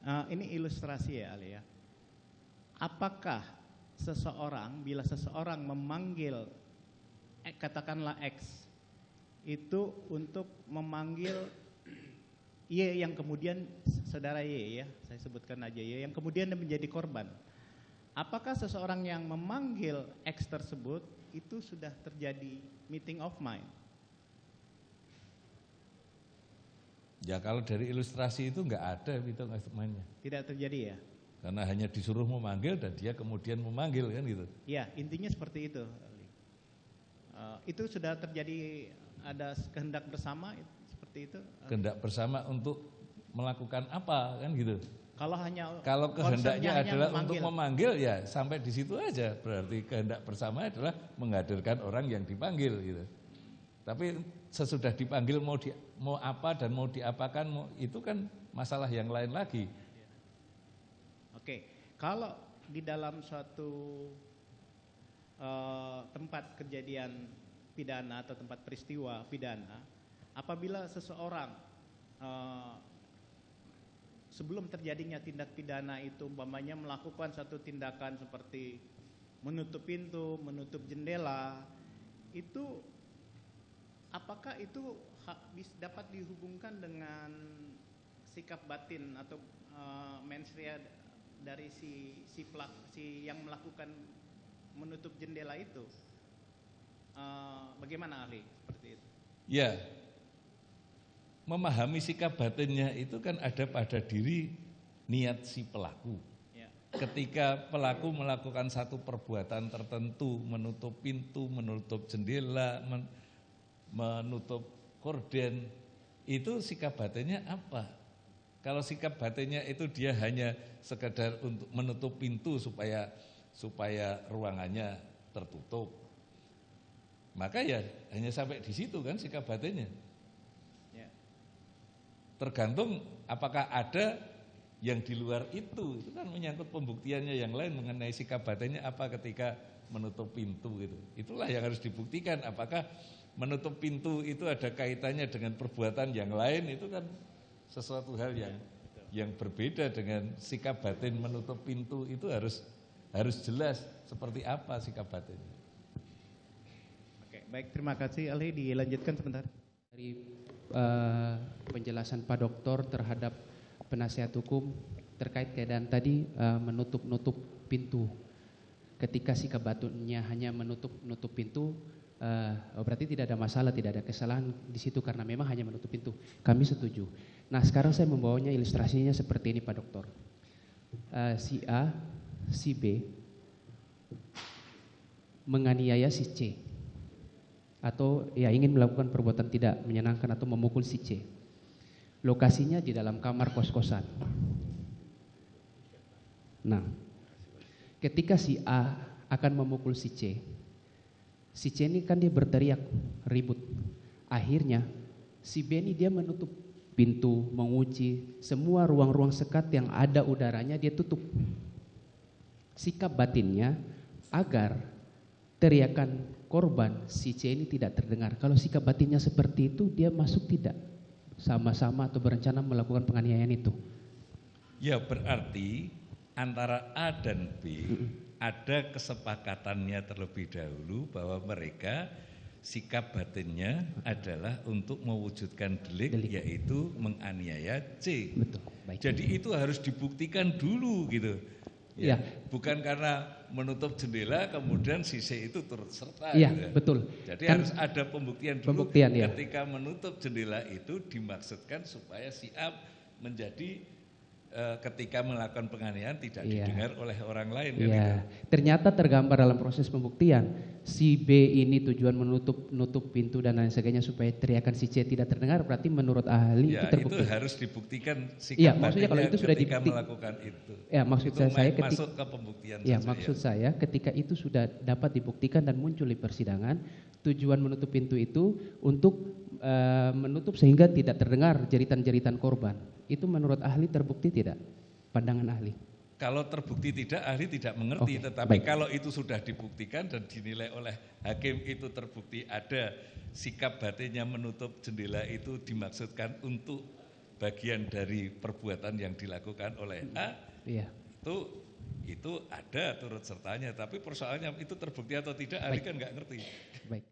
Ini ilustrasi ya Ali ya. Apakah bila seseorang memanggil katakanlah X itu untuk memanggil Y yang kemudian saudara Y ya, saya sebutkan aja Y yang kemudian menjadi korban. Apakah seseorang yang memanggil X tersebut itu sudah terjadi meeting of mind? Ya kalau dari ilustrasi itu enggak ada meeting of mind-nya. Tidak terjadi ya? Karena hanya disuruh memanggil dan dia kemudian memanggil kan gitu. Ya, intinya seperti itu. Itu sudah terjadi, ada kehendak bersama seperti itu. Kehendak bersama untuk melakukan apa kan gitu. Kalau kehendaknya adalah untuk memanggil ya sampai di situ aja. Berarti kehendak bersama adalah menghadirkan orang yang dipanggil gitu. Tapi sesudah dipanggil mau apa dan mau diapakan itu kan masalah yang lain lagi. Oke, kalau di dalam suatu tempat kejadian pidana atau tempat peristiwa pidana, apabila seseorang sebelum terjadinya tindak pidana itu umpamanya melakukan satu tindakan seperti menutup pintu, menutup jendela, itu apakah itu dapat dihubungkan dengan sikap batin atau mens rea dari si yang melakukan menutup jendela itu? Bagaimana ahli seperti itu? Ya, memahami sikap batinnya itu kan ada pada diri niat si pelaku. Ya. Ketika pelaku melakukan satu perbuatan tertentu, menutup pintu, menutup jendela, menutup korden, itu sikap batinnya apa? Kalau sikap batinnya itu dia hanya sekedar untuk menutup pintu supaya ruangannya tertutup, maka ya hanya sampai di situ kan sikap batinnya. Ya. Tergantung apakah ada yang di luar itu kan menyangkut pembuktiannya yang lain mengenai sikap batinnya apa ketika menutup pintu gitu. Itulah yang harus dibuktikan, apakah menutup pintu itu ada kaitannya dengan perbuatan yang lain, itu kan sesuatu hal yang berbeda dengan sikap batin menutup pintu. Itu harus jelas seperti apa sikap batinnya. Oke, baik, terima kasih Ali, dilanjutkan sebentar. Dari penjelasan Pak Doktor terhadap penasihat hukum terkait keadaan tadi menutup pintu. Ketika sikap batinnya hanya menutup pintu, berarti tidak ada masalah, tidak ada kesalahan di situ karena memang hanya menutup pintu. Kami setuju. Nah, sekarang saya membawanya ilustrasinya seperti ini Pak Doktor. Si A, si B menganiaya si C atau ya ingin melakukan perbuatan tidak menyenangkan atau memukul si C. Lokasinya di dalam kamar kos-kosan. Nah, ketika si A akan memukul si C ini kan dia berteriak, ribut. Akhirnya si B ini dia menutup pintu, mengunci, semua ruang-ruang sekat yang ada udaranya dia tutup. Sikap batinnya agar teriakan korban si C ini tidak terdengar. Kalau sikap batinnya seperti itu, dia masuk tidak sama-sama atau berencana melakukan penganiayaan itu. Ya, berarti antara A dan B ada kesepakatannya terlebih dahulu bahwa mereka sikap batinnya adalah untuk mewujudkan delik. Yaitu menganiaya C. Betul. Baik. Jadi itu harus dibuktikan dulu gitu. Ya. Bukan karena menutup jendela kemudian si C itu turut serta. Iya, gitu. Betul. Jadi kan harus ada pembuktian dulu. Ketika menutup jendela itu dimaksudkan supaya si A menjadi ketika melakukan penganiayaan tidak didengar oleh orang lain. Kan gitu. Ternyata tergambar dalam proses pembuktian si B ini tujuan menutup pintu dan lain sebagainya supaya teriakan si C tidak terdengar, berarti menurut ahli itu terbukti. Itu harus dibuktikan sikap maksudnya kalau itu sudah ketika melakukan itu. Ya, maksud itu saya masuk ke pembuktian. Maksud saya ketika itu sudah dapat dibuktikan dan muncul di persidangan, tujuan menutup pintu itu untuk menutup sehingga tidak terdengar jeritan-jeritan korban. Itu menurut ahli terbukti tidak? Pandangan ahli. Kalau terbukti tidak, ahli tidak mengerti. Tetapi baik. Kalau itu sudah dibuktikan dan dinilai oleh hakim itu terbukti ada sikap batinnya menutup jendela itu dimaksudkan untuk bagian dari perbuatan yang dilakukan oleh A, Iya. itu ada turut sertanya. Tapi persoalannya itu terbukti atau tidak, ahli kan nggak ngerti. Baik.